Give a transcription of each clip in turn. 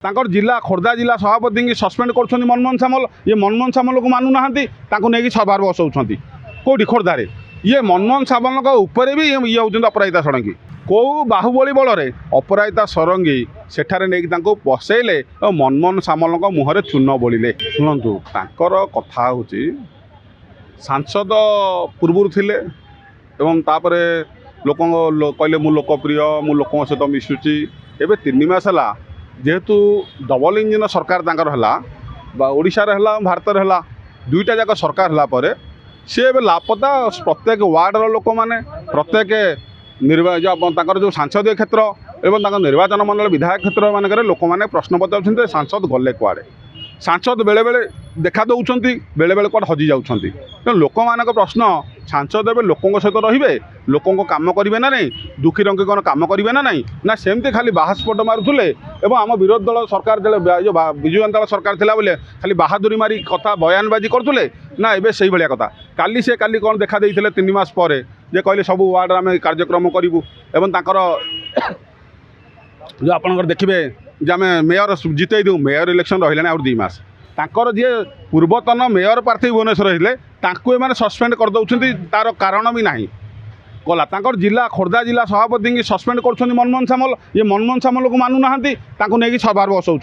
तांकर जिला खोर्धा जिला सभापति की सस्पेंड कर मनमोहन सामल ये मनमोहन सामल को मानु ना नहीं सभार बसाऊँ कौटी खोर्धार ये मनमोहन सामल उपर भी ये होती अपराजिता षडंगी कौ बाहुबली बल अपराजिता षडंगी सेठारे नहीं बसैले और मनमोहन सामल मुहर चून बोलिले शुणु तांकर कथा हूँ सांसद पूर्व थिले एवं तापरे लोक कहले मु लोकप्रिय मु लोक सहित मिशुची एवं 3 मास है जेहेतु डबल इंजिन सरकार तांकर है ओडिशार है भारत है दुईटा जाक सरकार है सी ए लापता प्रत्येक वार्डर लोक मैंने प्रत्येक जो सांसदीय क्षेत्र एवं निर्वाचन मंडल विधायक क्षेत्र मानक लोक मैंने प्रश्न पचार सांसद गले कुआड़े सांसद बेले बेले देखा दौरान बेले बेले कौन हजि जाऊँगी लोक मान प्रश्न सांसद ए लोक सहित रे लोक कम करेंगे ना नहीं दुखी रंगी कौन कम करेंगे ना नहीं ना सेमती खाली बाहास्फोट मारुले और आम विरोधी दल सरकार जो विजु जनता सरकार थिला बोले खाली बहादुरी मारी कथा बयानबाजी करते ना एवं से भाया कथा काली से काली कौन देखा देते 3 मास पर जे कहले सब वार्ड आम कार्यक्रम करूँ एवं जो आपंकर देखिए जे आम मेयर जितई दूँ मेयर इलेक्शन रही आउट 2 मास तांकर जी पूर्वतन मेयर प्रार्थी भुवनेश्वर रही मैंने सस्पेंड कर दौरान तार कारण भी नहीं गला तांकर जिला खोर्धा जिला सभापति की सस्पेंड कर मनमोहन सामल ये मनमोहन सामल को मानु ना नहीं सभार बसाऊँ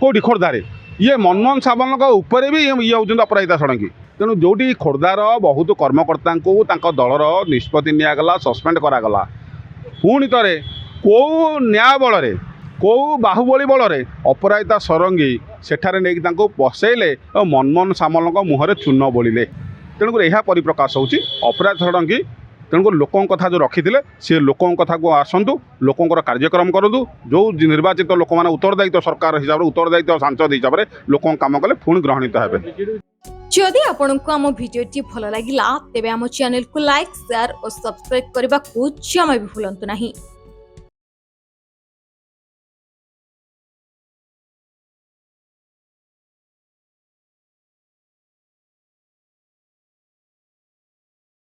कौटी खोर्धार ये मनमोहन सामल उपर भी ये होती अपराजिता षडंगी तेणु जोटी खोर्धार बहुत कर्मकर्ता को दलर निष्पत्ति निगला सस्पेंड करागला पुणी थे कौ न्याय बल कौ बाहुबली बल अपराजिता षडंगी सेठारे नहीं बसैले और मनमोहन सामल मुहर चून बोलिले तेणुक यह परिप्रकाश होची अपराध षडंगी तेणुक लोक कथा जो रखी सी लोक कथा को आसतु लोकर कार्यक्रम करूँ जो निर्वाचित लोक मैंने उत्तरदायित्व सरकार हिसाब से उत्तरदायित्व सांसद हिसाब से लोक काम कले पुणी ग्रहणित हे जदि आपंक आम भिडी भल लगा तेब आम चैनल को लाइक शेयर और सब्सक्राइब करने को जमा भी भूलु नहीं।